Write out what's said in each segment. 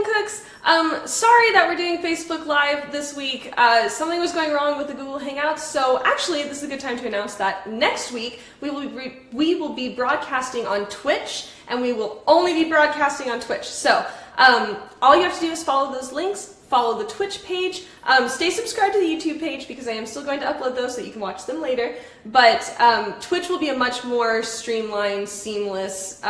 Cooks. Sorry that we're doing Facebook Live this week. Something was going wrong with the Google Hangouts, so actually this is a good time to announce that next week we will be broadcasting on Twitch, and we will only be broadcasting on Twitch. So all you have to do is follow those links, follow the Twitch page, stay subscribed to the YouTube page because I am still going to upload those so you can watch them later, but Twitch will be a much more streamlined, seamless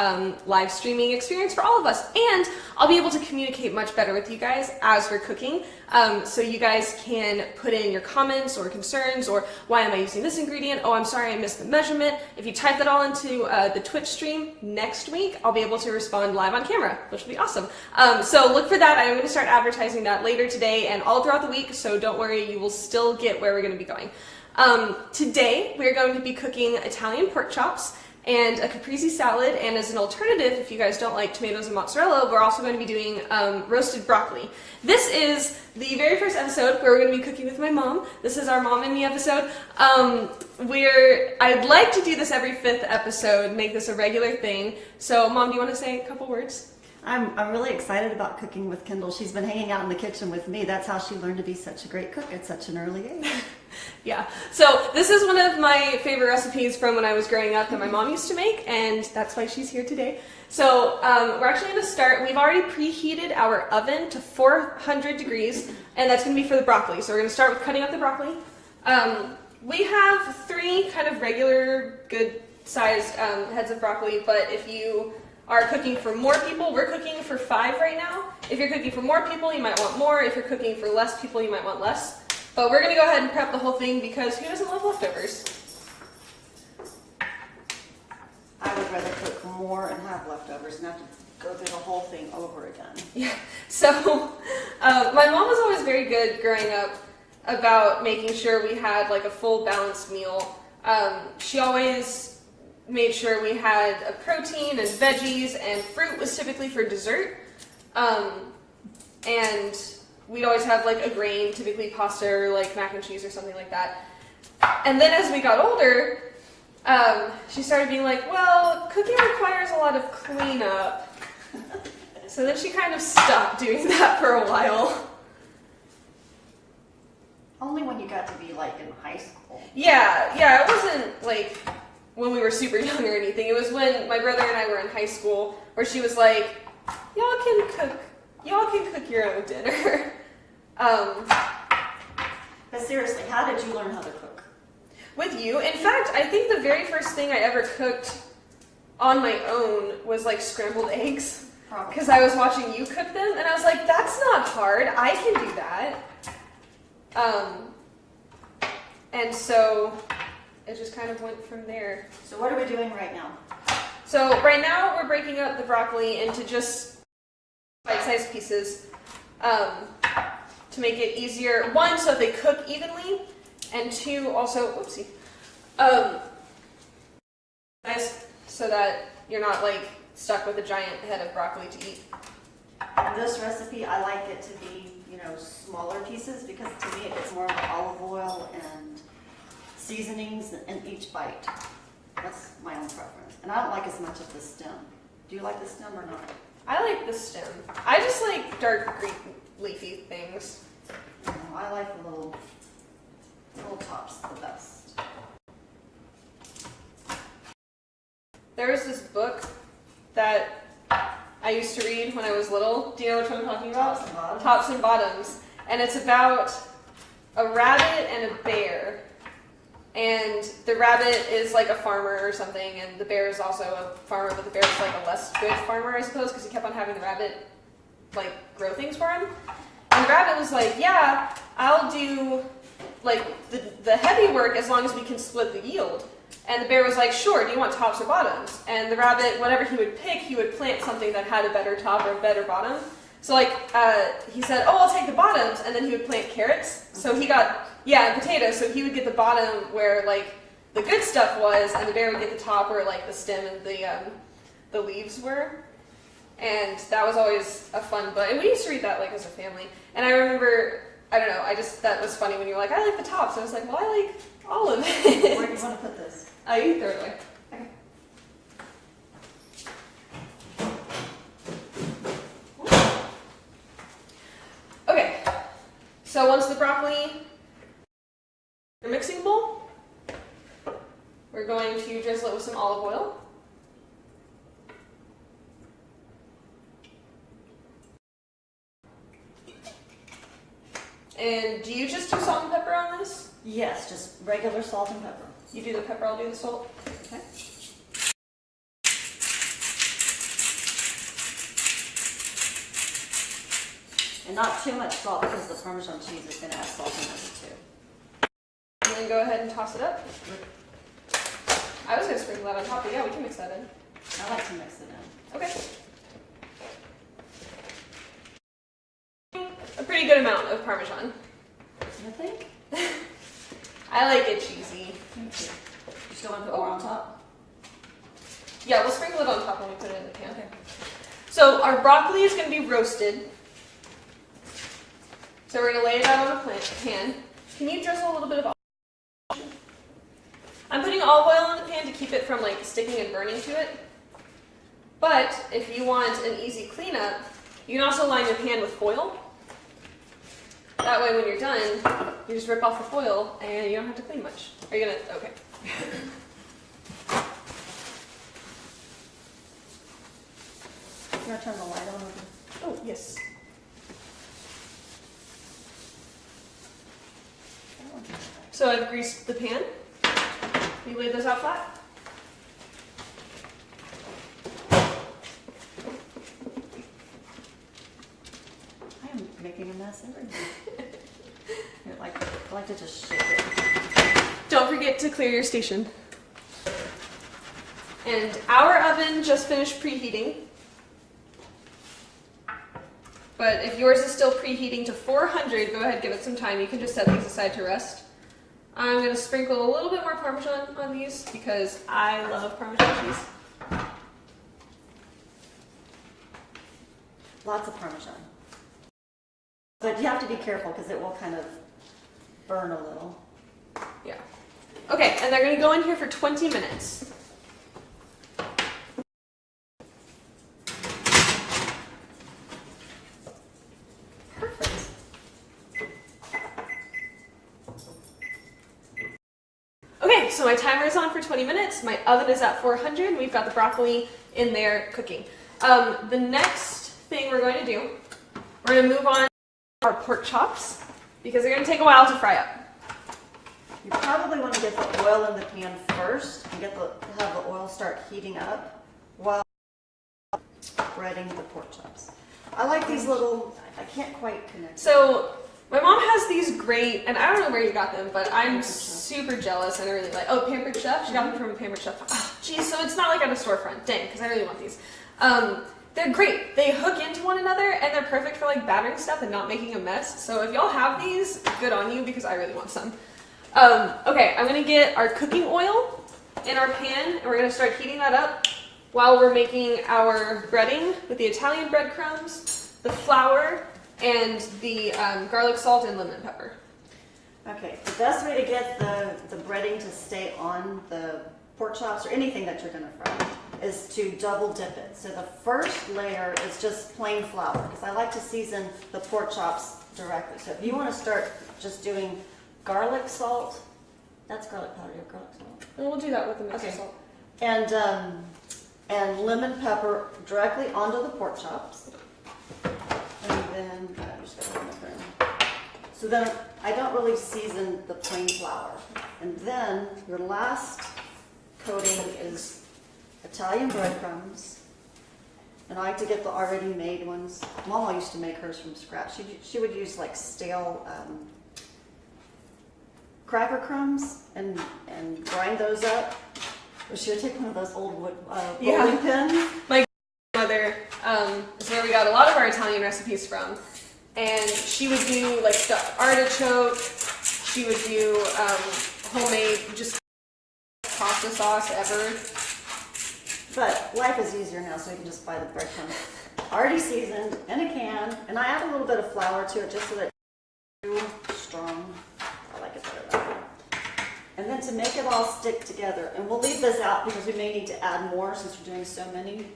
live streaming experience for all of us, and I'll be able to communicate much better with you guys as we're cooking, so you guys can put in your comments or concerns, or why am I using this ingredient, oh I'm sorry I missed the measurement. If you type that all into the Twitch stream next week, I'll be able to respond live on camera, which will be awesome. So look for that. I'm going to start advertising that later today and all throughout the week, so don't worry, you will still get where we're going to be going. Today we're going to be cooking Italian pork chops and a caprese salad, and as an alternative, if you guys don't like tomatoes and mozzarella, we're also going to be doing roasted broccoli. This is the very first episode where we're going to be cooking with my mom. This is our Mom and Me episode. I'd like to do this every 5th episode, make this a regular thing. So Mom, do you want to say a couple words? I'm really excited about cooking with Kendall. She's been hanging out in the kitchen with me. That's how she learned to be such a great cook at such an early age. Yeah, so this is one of my favorite recipes from when I was growing up that my mom used to make, and that's why she's here today. So we're actually going to start, we've already preheated our oven to 400 degrees, and that's going to be for the broccoli. So we're going to start with cutting up the broccoli. We have 3 kind of regular, good sized heads of broccoli, but if you are cooking for more people, we're cooking for 5 right now. If you're cooking for more people, you might want more. If you're cooking for less people, you might want less. But we're going to go ahead and prep the whole thing because who doesn't love leftovers? I would rather cook more and have leftovers and have to go through the whole thing over again. Yeah, so my mom was always very good growing up about making sure we had like a full balanced meal. She always made sure we had a protein and veggies, and fruit was typically for dessert. And we'd always have like a grain, typically pasta or like mac and cheese or something like that. And then as we got older, she started being like, well, cooking requires a lot of cleanup. So then she kind of stopped doing that for a while. Only when you got to be like in high school. Yeah, it wasn't like when we were super young or anything. It was when my brother and I were in high school where she was like, y'all can cook your own dinner. But seriously, how did you learn how to cook? With you. In fact, I think the very first thing I ever cooked on my own was like scrambled eggs. Because I was watching you cook them, and I was like, that's not hard. I can do that. And so it just kind of went from there. So what are we doing right now? So right now we're breaking up the broccoli into just bite-sized pieces to make it easier. 1, so they cook evenly, and 2, also, whoopsie, so that you're not like stuck with a giant head of broccoli to eat. In this recipe, I like it to be, smaller pieces because to me it gets more of the olive oil and seasonings in each bite. That's my own preference. And I don't like as much of the stem. Do you like the stem or not? I like the stem. I just like dark green leafy things. I like the little tops the best. There was this book that I used to read when I was little. Do you know which one I'm talking about? Tops and Bottoms. Tops and Bottoms. And it's about a rabbit and a bear. And the rabbit is like a farmer or something, and the bear is also a farmer, but the bear is like a less good farmer, I suppose, because he kept on having the rabbit like grow things for him. And the rabbit was like, yeah, I'll do like the heavy work as long as we can split the yield. And the bear was like, sure, do you want tops or bottoms? And the rabbit, whatever he would pick, he would plant something that had a better top or a better bottom. So like, he said, oh, I'll take the bottoms, and then he would plant carrots. So he got, and potatoes, so he would get the bottom where like the good stuff was, and the bear would get the top where like the stem and the leaves were. And that was always a fun book. And we used to read that like as a family. And I remember, I don't know, that was funny when you were like, I like the tops. I was like, well, I like all of it. Where do you want to put this? You can throw it away. Okay. So once the broccoli, your mixing bowl, we're going to drizzle it with some olive oil. And do you just do salt and pepper on this? Yes, just regular salt and pepper. You do the pepper, I'll do the salt. Okay. And not too much salt because the Parmesan cheese is going to add salt in it too. And then go ahead and toss it up. I was going to sprinkle that on top, but yeah, we can mix that in. I like to mix it in. Okay. A pretty good amount of Parmesan. You think? I like it cheesy. Me too. You still want to put more on top? Yeah, we'll sprinkle it on top when we put it in the pan. Okay. So our broccoli is going to be roasted. So we're going to lay it out on a pan. Can you drizzle a little bit of olive oil? I'm putting olive oil on the pan to keep it from like sticking and burning to it. But if you want an easy cleanup, you can also line your pan with foil. That way when you're done, you just rip off the foil and you don't have to clean much. Are you going to? Okay. You want to turn the light on? Oh, yes. So I've greased the pan. You laid those out flat. I am making a mess everywhere. I like to just shake it. Don't forget to clear your station. And our oven just finished preheating. But if yours is still preheating to 400, go ahead, give it some time. You can just set these aside to rest. I'm going to sprinkle a little bit more Parmesan on these because I love Parmesan cheese. Lots of Parmesan. But you have to be careful because it will kind of burn a little. Yeah. Okay, and they're going to go in here for 20 minutes. Perfect. Okay, so my timer is on for 20 minutes. My oven is at 400, and we've got the broccoli in there cooking. The next thing we're going to do, we're going to move on to our pork chops because they're going to take a while to fry up. You probably want to get the oil in the pan first and have the oil start heating up while breading the pork chops. I like these little, I can't quite connect. So my mom has these great, and I don't know where you got them, but I'm super jealous and I really like, oh, Pampered Chef? She got them from a Pampered Chef. Oh, geez, so it's not like at a storefront. Dang, because I really want these. They're great. They hook into one another and they're perfect for like battering stuff and not making a mess. So if y'all have these, good on you because I really want some. Okay, I'm gonna get our cooking oil in our pan and we're gonna start heating that up while we're making our breading with the Italian breadcrumbs, the flour, and the garlic salt and lemon pepper. Okay, the best way to get the breading to stay on the pork chops or anything that you're gonna fry is to double dip it. So the first layer is just plain flour because I like to season the pork chops directly. So if you want to start just doing garlic salt, that's garlic powder, garlic salt. And we'll do that with the mixed salt. And lemon pepper directly onto the pork chops. And then I'm just gonna put it in. So then I don't really season the plain flour. And then your last coating is Italian breadcrumbs, and I like to get the already made ones. Mama used to make hers from scratch. She would use like stale cracker crumbs and grind those up. Or she would take one of those old wood bowling pins. My grandmother is where we got a lot of our Italian recipes from, and she would do like the artichoke. She would do homemade just pasta sauce ever. But life is easier now, so you can just buy the breadcrumbs already seasoned in a can, and I add a little bit of flour to it just so that it's too strong. I like it better that way. And then to make it all stick together, and we'll leave this out because we may need to add more since we're doing so many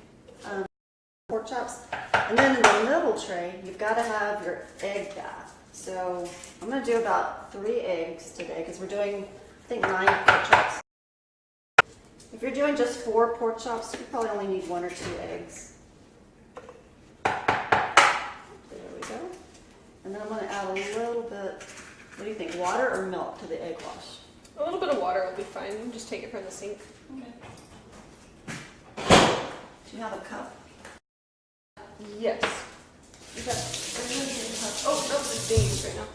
pork chops. And then in the middle tray, you've got to have your egg bath. So I'm going to do about 3 eggs today because we're doing, I think, 9 pork chops. If you're doing just 4 pork chops, you probably only need 1 or 2 eggs. There we go. And then I'm going to add a little bit, what do you think, water or milk to the egg wash? A little bit of water will be fine. Just take it from the sink. Okay. Do you have a cup? Yes. Is that, oh, no, it's being used right now.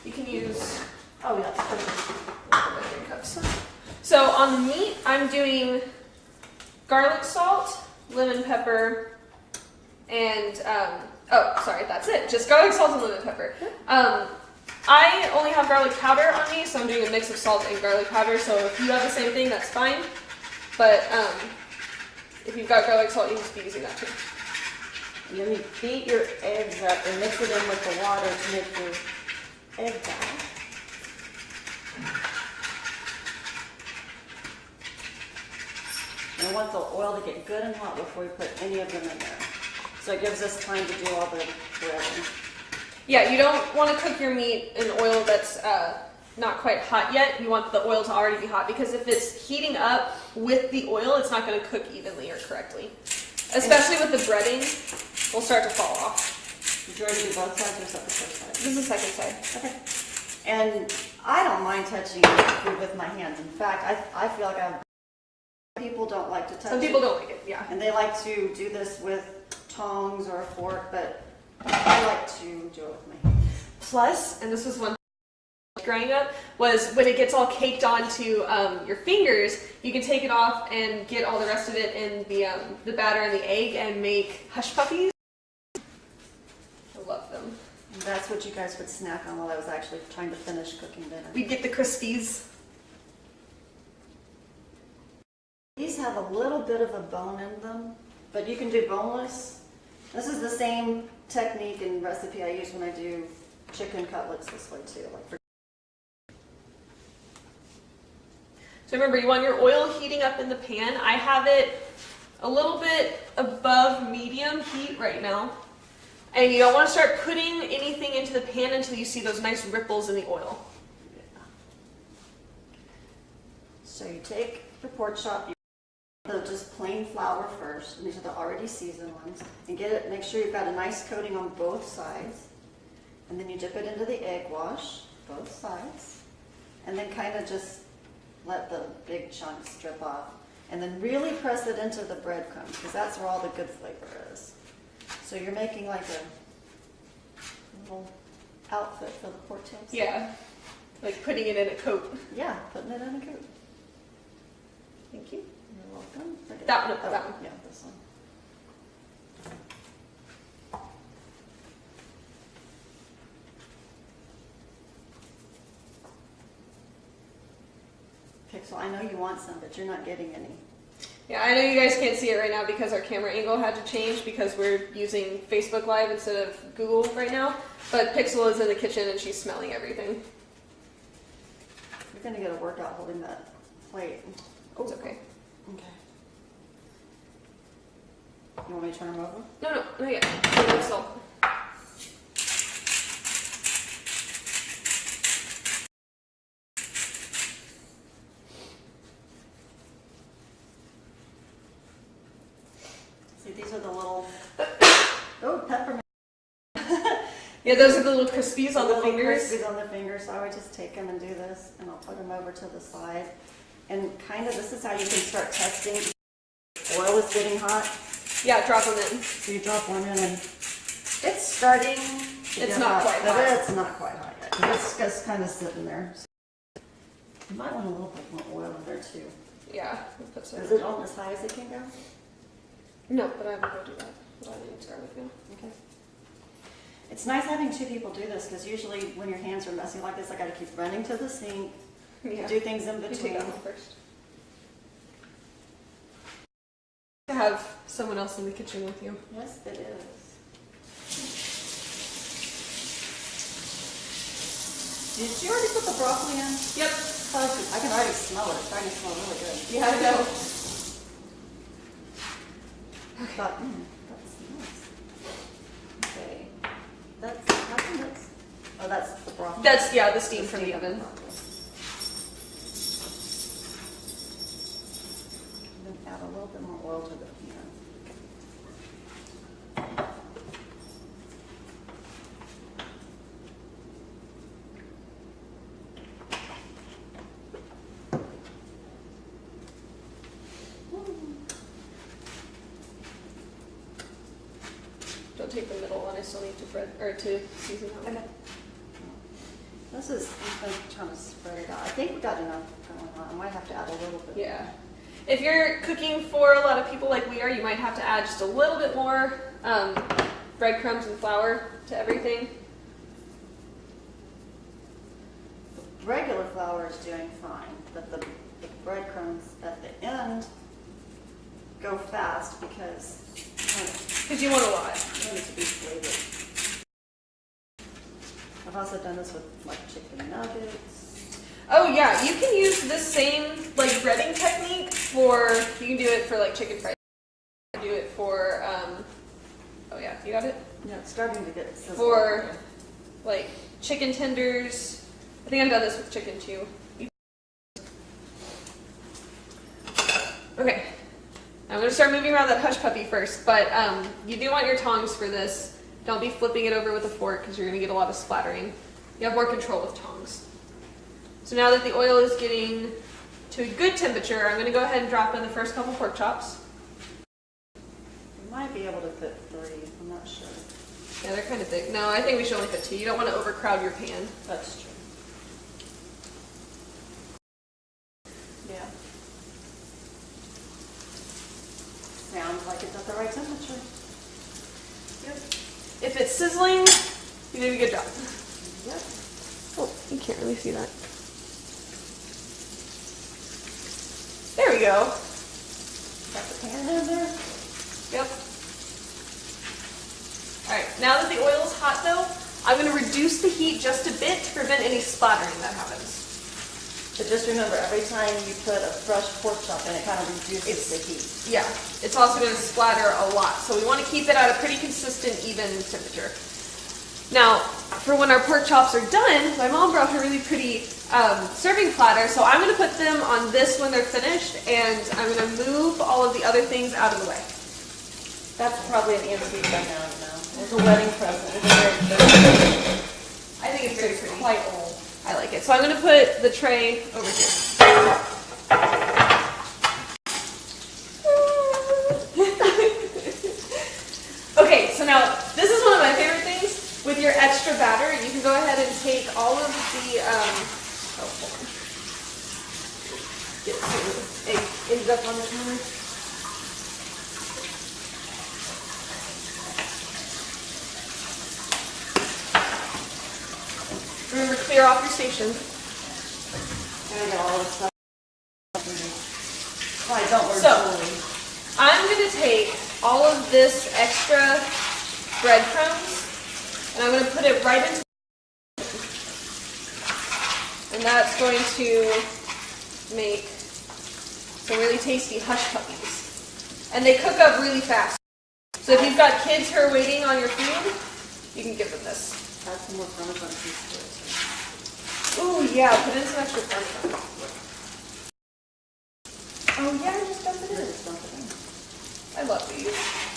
You can use Oh, yeah, that's perfect. cups. So on the meat, I'm doing garlic salt, lemon pepper, and, oh, sorry, that's it. Just garlic salt and lemon pepper. I only have garlic powder on me, so I'm doing a mix of salt and garlic powder. So if you have the same thing, that's fine. But if you've got garlic salt, you can just be using that too. And then you beat your eggs up and mix it in with the water to make your egg batter. And I want the oil to get good and hot before we put any of them in there. So it gives us time to do all the breading. Yeah, you don't want to cook your meat in oil that's not quite hot yet. You want the oil to already be hot because if it's heating up with the oil, it's not going to cook evenly or correctly. Especially with the breading, will start to fall off. Did you already do both sides or is that the first side? This is the second side. Okay. And I don't mind touching food with my hands. In fact, I feel like people don't like to touch it. Some people don't like it, yeah. And they like to do this with tongs or a fork, but I like to do it with my hands. Plus, and this was one growing up, was when it gets all caked onto your fingers, you can take it off and get all the rest of it in the batter and the egg and make hush puppies. I love them. And that's what you guys would snack on while I was actually trying to finish cooking dinner. We'd get the Crispies. These have a little bit of a bone in them, but you can do boneless. This is the same technique and recipe I use when I do chicken cutlets this way too. So remember, you want your oil heating up in the pan. I have it a little bit above medium heat right now. And you don't want to start putting anything into the pan until you see those nice ripples in the oil. Yeah. So you take your pork chop, just plain flour first, and these are the already seasoned ones, and get it. Make sure you've got a nice coating on both sides, and then you dip it into the egg wash, both sides, and then kind of just let the big chunks drip off, and then really press it into the breadcrumbs because that's where all the good flavor is. So you're making like a little outfit for the pork chops. Yeah, like putting it in a coat. Yeah, putting it in a coat. Thank you. You're welcome. That one, that one. Yeah, this one. Pixel, I know you want some, but you're not getting any. Yeah, I know you guys can't see it right now because our camera angle had to change because we're using Facebook Live instead of Google right now. But Pixel is in the kitchen and she's smelling everything. You're going to get a workout holding that plate. It's okay. Okay. You want me to turn them over? No, not yet. No salt. See, these are the little, oh, peppermint. Yeah, those are the little crispies on the fingers. Crispies on the fingers. So I would just take them and do this, and I'll put them over to the side. And kind of, this is how you can start testing. Oil is getting hot. Yeah, drop them in. So you drop one in, and it's starting to It's get not hot, quite but hot. it's not quite hot yet. It's just kind of sitting there. You might want a little bit more oil in there too. Yeah, we'll put some. Is it on as high as it can go? No, but I will go do that. But I need to start with you. Okay. It's nice having 2 people do this because usually when your hands are messy like this, I got to keep running to the sink, do things in You take between. that one first. To have someone else in the kitchen with you. Yes, it is. Did you already put the broccoli in? Yep. Perfect. I can already smell it. It's starting to smell really good. Yeah, I know. I thought, that's nice. Okay. How come that's, oh, Oh, that's the broccoli. That's, yeah, the steam from the oven. Then add a little bit more oil to the pan. Don't take the middle one. I still need to bread or to season that one. Okay. This is, I'm trying to spread it out. I think we got enough going on. I might have to add a little bit. Yeah. If you're cooking for a lot of people like we are, you might have to add just a little bit more breadcrumbs and flour to everything. Regular flour is doing fine, but the breadcrumbs at the end go fast because You want a lot. I want it to be flavored. I've also done this with like chicken nuggets. Oh yeah, you can use this same like breading technique for, you can do it for like chicken fried. Do it for, oh yeah, you got it? Yeah, it's starting to get sizzling. For like chicken tenders. I think I've done this with chicken too. Okay, I'm gonna start moving around that hush puppy first, but you do want your tongs for this. Don't be flipping it over with a fork because you're gonna get a lot of splattering. You have more control with tongs. So now that the oil is getting to a good temperature, I'm gonna go ahead and drop in the first couple pork chops. We might be able to fit 3, I'm not sure. Yeah, they're kind of big. No, I think we should only fit 2. You don't want to overcrowd your pan. That's true. Yeah. Sounds like it's at the right temperature. Yep. If it's sizzling, you did a good job. Yep. Oh, you can't really see that. There we go. Got the pan in there? Yep. Alright, now that the oil is hot though, I'm going to reduce the heat just a bit to prevent any splattering that happens. But just remember, every time you put a fresh pork chop in, it kind of reduces the heat. Yeah, it's also going to splatter a lot, so we want to keep it at a pretty consistent, even temperature. Now, for when our pork chops are done, my mom brought a really pretty serving platter, so I'm going to put them on this when they're finished, and I'm going to move all of the other things out of the way. That's probably an antique by now, you know. It was a wedding present. It was very I think it's very pretty. quite old. I like it. So I'm going to put the tray over here. Okay, so now this is one of my favorite things. With your extra batter, you can go ahead and take all of the, oh, hold on. Get some egg ended up on the counter. Remember, clear off your station. And I got all this stuff. Oh, I don't worry. So, I'm going to take all of this extra breadcrumbs and I'm going to put it right into, and that's going to make some really tasty hush puppies. And they cook up really fast. So if you've got kids who are waiting on your food, you can give them this. Add some more Parmesan cheese to it. Ooh, yeah, put in some extra Parmesan. Oh yeah, just dump it in. Just dump it in. I love these.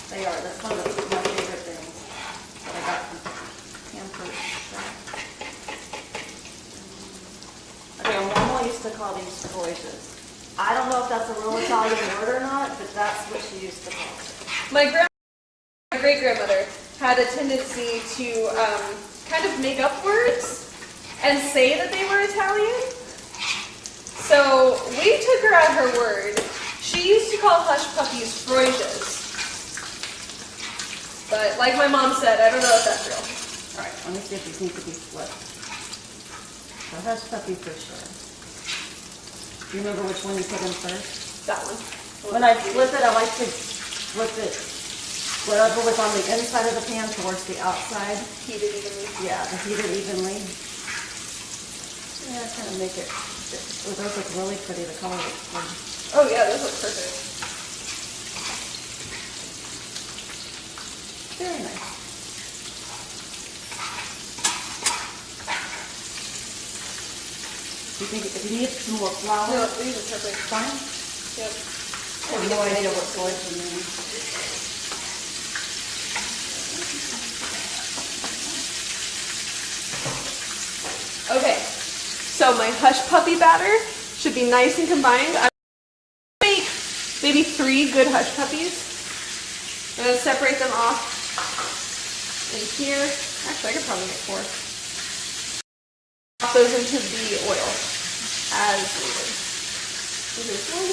They are. That's one of my favorite things that I got from Pampered Chef. Okay, Mama used to call these scoiges. I don't know if that's a real Italian word or not, but that's what she used to call it. My great-grandmother had a tendency to kind of make up words and say that they were Italian. So we took her at her word. She used to call hush puppies froiges. But like my mom said, I don't know if that's real. All right, let me see if these need to be flipped. So hush puppy for sure. Do you remember which one you put in first? That one. When I flip it, I like to flip it whatever was on the inside of the pan towards the outside. Heat it evenly. Yeah, to heat it evenly. Yeah, kind of make it. Oh, those look really pretty. The color looks good. Oh yeah, those look perfect. Very nice. You think if you need some more flour? No, these are perfect. Fine. Yep. I have no idea what's going in there. Okay, so my hush puppy batter should be nice and combined. I'm gonna make maybe 3 good hush puppies. I'm gonna separate them off in here. Actually, I could probably make 4. Pop those into the oil as needed. So here's one.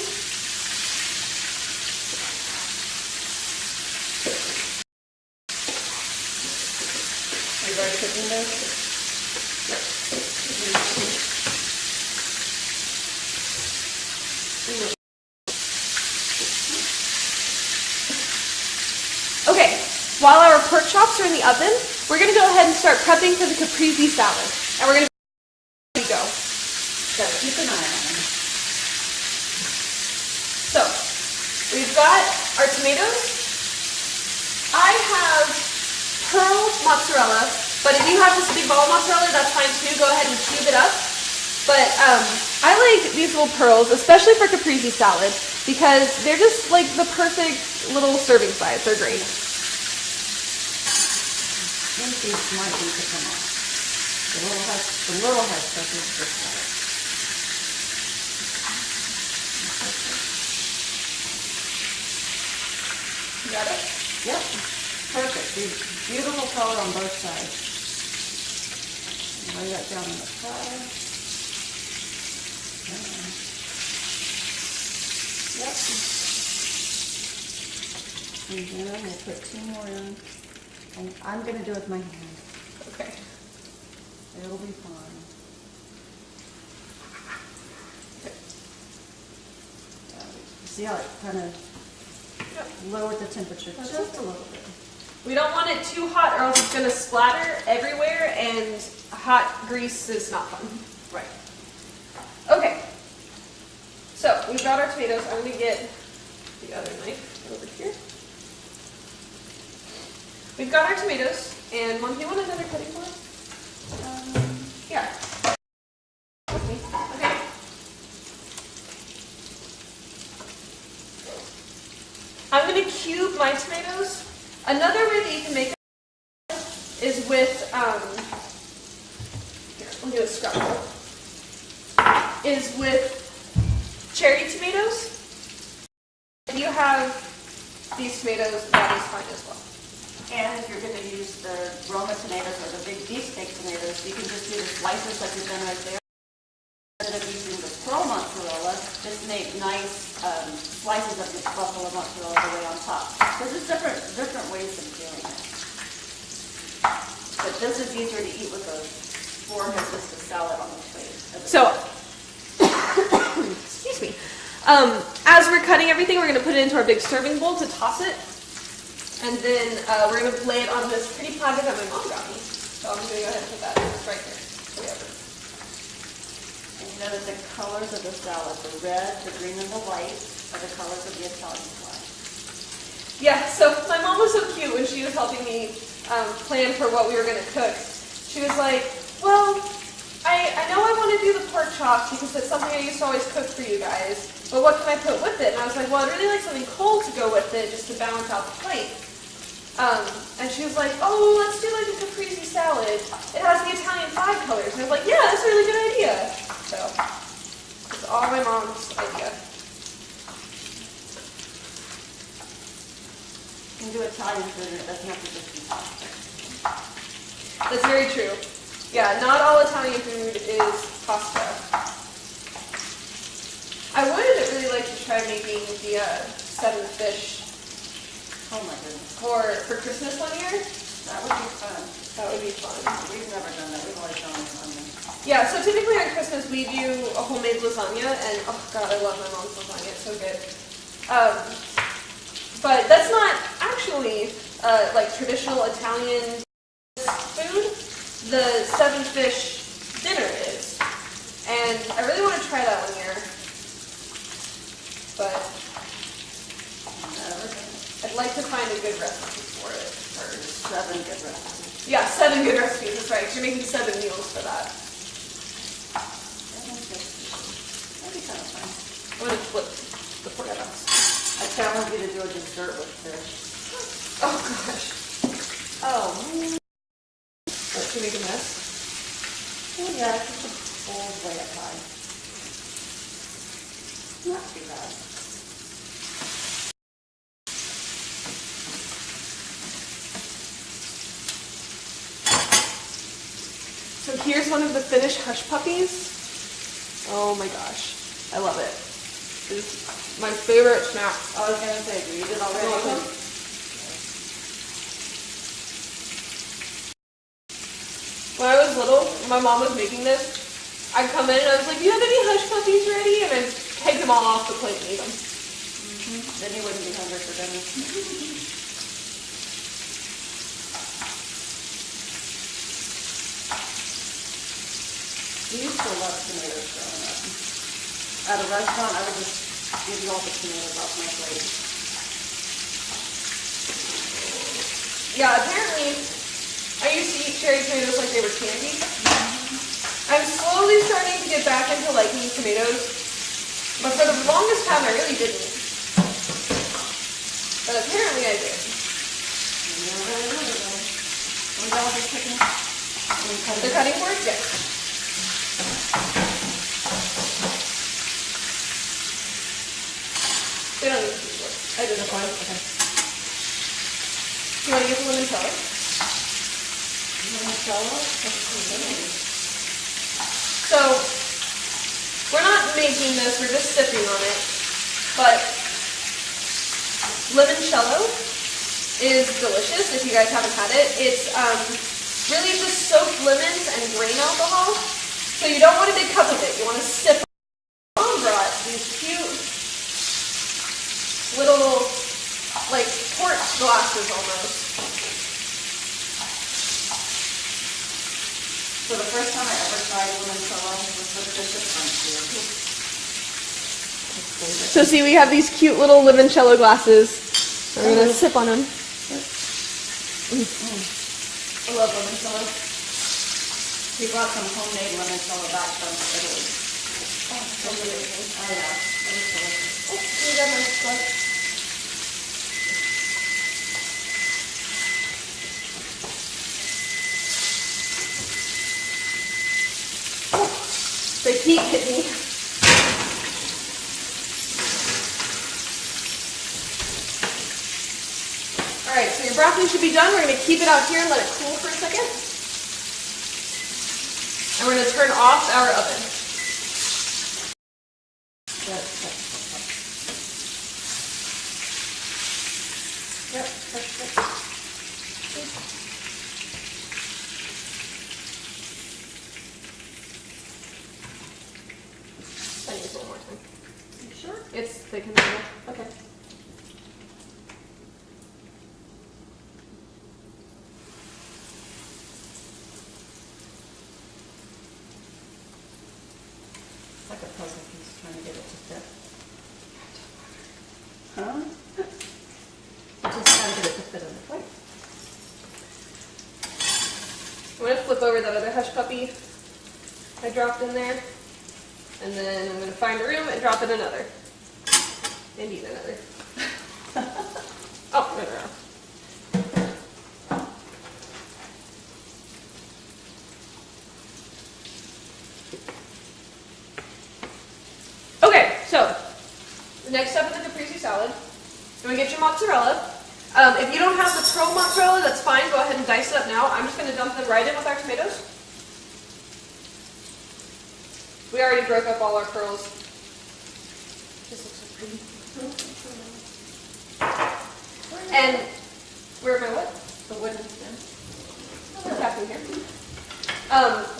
Are you already cooking those? Okay, while our pork chops are in the oven, we're going to go ahead and start prepping for the caprese salad. And we're going to go. So keep an eye on them. So, we've got our tomatoes. I have pearl mozzarella, but if you have this big ball of mozzarella, that's fine too. Go ahead and cube it up. But I like these little pearls, especially for caprese salad, because they're just like the perfect little serving size. They're great. I think these might need to come off. The little hush puppies just better. You got it? Yep. Perfect. Beautiful color on both sides. Lay that down on the side. Yep. And then we'll put 2 more in. And I'm going to do it with my hand. Okay. It'll be fine. Okay. See how it kind of lowered the temperature just a little bit. We don't want it too hot or else it's going to splatter everywhere, and hot grease is not fun. Right. Okay. So, we've got our tomatoes. I'm going to get the other knife over here. We've got our tomatoes, and Mom, do you want another cutting board? Yeah. Okay. I'm going to cube my tomatoes. Another way that you can make it is with, here, I'll do a scrabble, is with cherry tomatoes. If you have these tomatoes, that is fine as well. And if you're going to use the Roma tomatoes or the big beefsteak tomatoes, you can just do the slices like you've done right there. Instead of using the pearl mozzarella, just make nice slices of the buffalo mozzarella the way on top. Because there's different ways of doing it. But this is easier to eat with a fork as just a salad on the plate. So, excuse me. As we're cutting everything, we're going to put it into our big serving bowl to toss it. And then we're going to lay it on this pretty platter that my mom got me. So I'm going to go ahead and put that right there. And you know that the colors of the salad, the red, the green, and the white, are the colors of the Italian flag. Yeah, so my mom was so cute when she was helping me plan for what we were going to cook. She was like, well, I know I want to do the pork chops because that's something I used to always cook for you guys, but what can I put with it? And I was like, well, I'd really like something cold to go with it just to balance out the plate. And she was like, oh, let's do like a caprese salad. It has the Italian flag colors. And I was like, yeah, that's a really good idea. So, it's all my mom's idea. You can do Italian food and it doesn't have to just be pasta. That's very true. Yeah, not all Italian food is pasta. I would really like to try making the 7 fish. Oh my goodness. For Christmas one year. That would be fun. That would be fun. We've never done that. We've always done lasagna. Yeah, so typically on Christmas we do a homemade lasagna, and oh god, I love my mom's lasagna. It's so good. But that's not actually like traditional Italian food. The 7 fish dinner is, and I really want to try that one year. But I'd like to find a good recipe for it first. 7 good recipes. Yeah, 7 good recipes, that's right. You're making 7 meals for that. I'm gonna flip the pork chops. I challenge you to do a dessert with fish. Oh gosh. Oh, man. What, should we make a mess? Oh, yeah, just a bold way up high. Not too bad. So here's one of the Finnish hush puppies. Oh my gosh, I love it. It's my favorite snack. I was gonna say, do you eat it already? When I was little, my mom was making this. I'd come in and I was like, "Do you have any hush puppies ready?" And I'd take them all off the plate and eat them. Then you wouldn't be hungry for dinner. We used to love tomatoes growing up. At a restaurant, I would just give you all the tomatoes off my plate. Yeah, apparently I used to eat cherry tomatoes like they were candy. I'm slowly starting to get back into liking tomatoes, but for the longest time I really didn't. But apparently I did. The cutting board? Yes. They don't need to be board. I did it fine. Okay. You want to get the lemoncello? So, we're not making this, we're just sipping on it, but limoncello is delicious if you guys haven't had it. It's really just soaked lemons and grain alcohol, so you don't want a big cup of it, you want to sip. Mom brought these cute little, like, quart glasses almost. So the first time I ever tried limoncello was with Bishop Frontier. So see, we have these cute little limoncello glasses. I'm gonna sip on them. I love limoncello. We brought some homemade limoncello back from Italy. Oh, so amazing. Oh yeah, it was delicious. Oh, you got my stuff. The heat hit me. Alright, so your broccoli should be done. We're going to keep it out here and let it cool for a second. And we're going to turn off our oven. I need a little more time. You sure? It's thick and middle. Okay. It's like a puzzle piece trying to get it to fit. Huh? You just gotta get it to fit in the plate. I'm going to flip over that other hush puppy I dropped in there. And then I'm going to find a room and drop in another. And eat another. Oh, no. Okay, so the next step is the caprese salad. You want to get your mozzarella. If you don't have the pearl mozzarella, that's fine. Go ahead and dice it up now. I'm just going to dump them right in with our tomatoes. We already broke up all our pearls. This looks so pretty. And where am I what? The wooden spoon. What's happening here?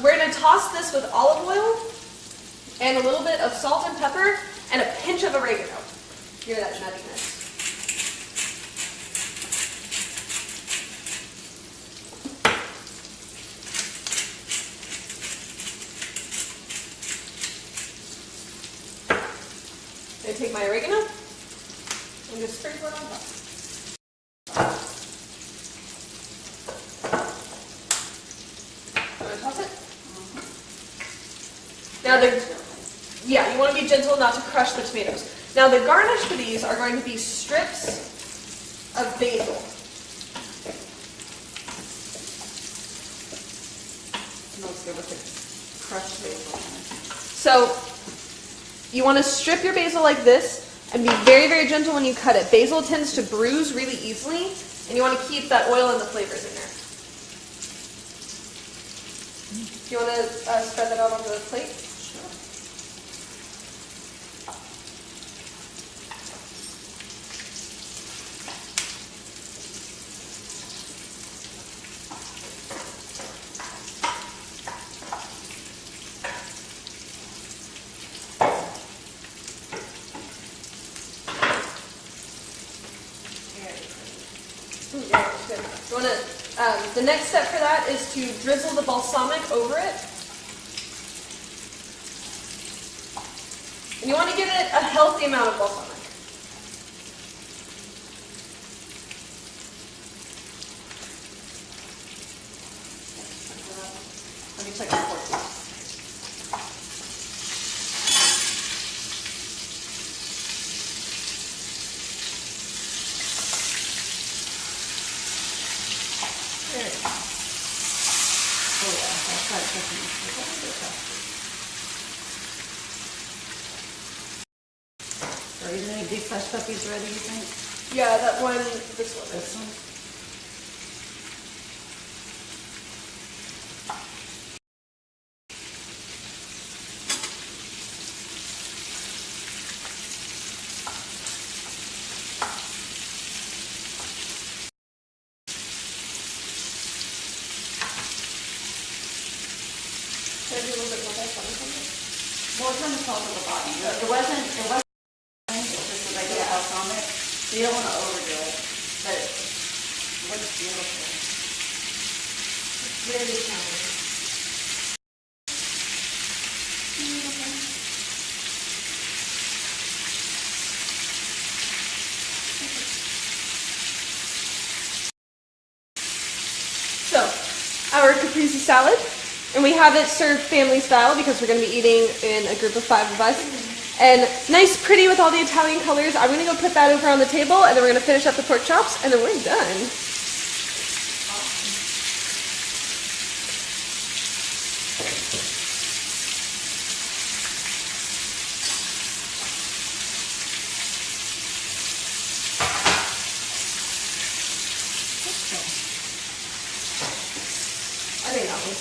We're going to toss this with olive oil and a little bit of salt and pepper and a pinch of oregano. Hear that nuttiness. I take my oregano and just sprinkle it on top. Want to toss it? Now Yeah, you want to be gentle not to crush the tomatoes. Now the garnish for these are going to be strips of basil. Smells good with the crushed basil. So you want to strip your basil like this and be very, very gentle when you cut it. Basil tends to bruise really easily, and you want to keep that oil and the flavors in there. Do you want to spread that out onto the plate? Sure. Yeah, good. You want to, the next step for that is to drizzle the balsamic over it. And you want to give it a healthy amount of balsamic. Let me check the pork. Oh yeah, I'll try cooking this a little bit faster. Are you any deep fresh puppies ready, you think? Yeah, that one, this one. This one? Should I do a little bit more balsamic on this? Well, it's on the top of the bottom. It wasn't just a regular balsamic. So you don't want to overdo it, but it looks beautiful. It's very challenging. So, our caprese salad, and we have it served family style because we're going to be eating in a group of 5 of us. And nice, pretty with all the Italian colors. I'm going to go put that over on the table, and then we're going to finish up the pork chops, and then we're done.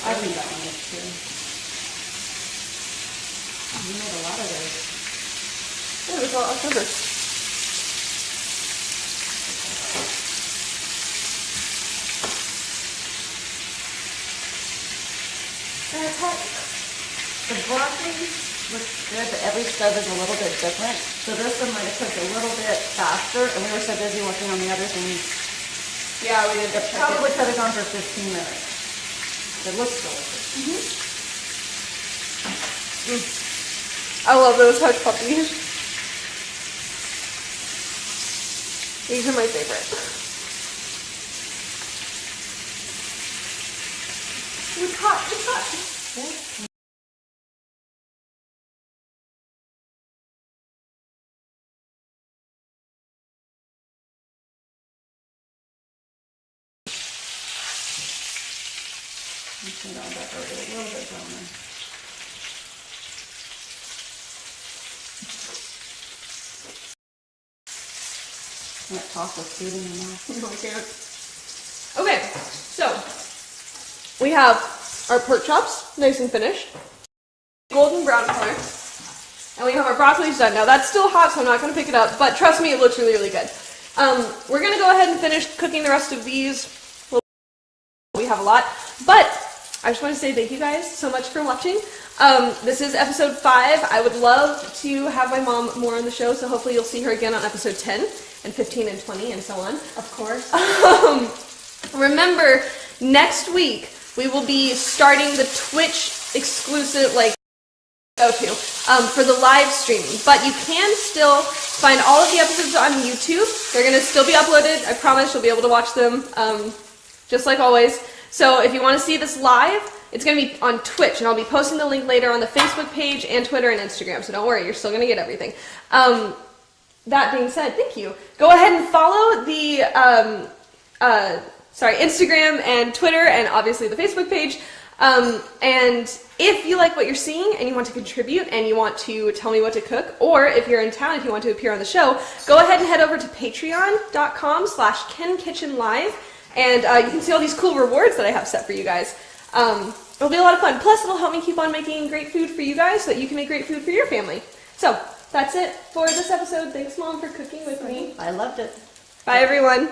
I think that one is too. You made a lot of those. Yeah, it was all October. The broccoli looks good, but every stove is a little bit different. So this one might have cooked a little bit faster, and we were so busy working on the other things. Yeah, we did. It probably could have gone for 15 minutes. It looks delicious. I love those hush puppies. These are my favorite. It's hot. It's hot. You can go back over a little bit browner. Can't talk with food in your mouth. No, I can't. Okay, so we have our pork chops, nice and finished, golden brown color, and we have our broccoli's done. Now that's still hot, so I'm not going to pick it up, but trust me, it looks really, really good. We're going to go ahead and finish cooking the rest of these. We have a lot, but I just want to say thank you guys so much for watching. This is episode 5. I would love to have my mom more on the show, so hopefully you'll see her again on episode 10 and 15 and 20 and so on. Of course. Remember, next week we will be starting the Twitch exclusive, for the live streaming. But you can still find all of the episodes on YouTube. They're going to still be uploaded. I promise you'll be able to watch them just like always. So if you want to see this live, It's going to be on Twitch, and I'll be posting the link later on the Facebook page and Twitter and Instagram, so don't worry, you're still going to get everything. That being said, thank you. Go ahead and follow the Instagram and Twitter and obviously the Facebook page. And if you like what you're seeing and you want to contribute and you want to tell me what to cook, or if you're in town, if you want to appear on the show, go ahead and head over to patreon.com/KenKitchenLive, and you can see all these cool rewards that I have set for you guys. It'll be a lot of fun. Plus, it'll help me keep on making great food for you guys so that you can make great food for your family. So, that's it for this episode. Thanks, Mom, for cooking with me. I loved it. Bye, everyone.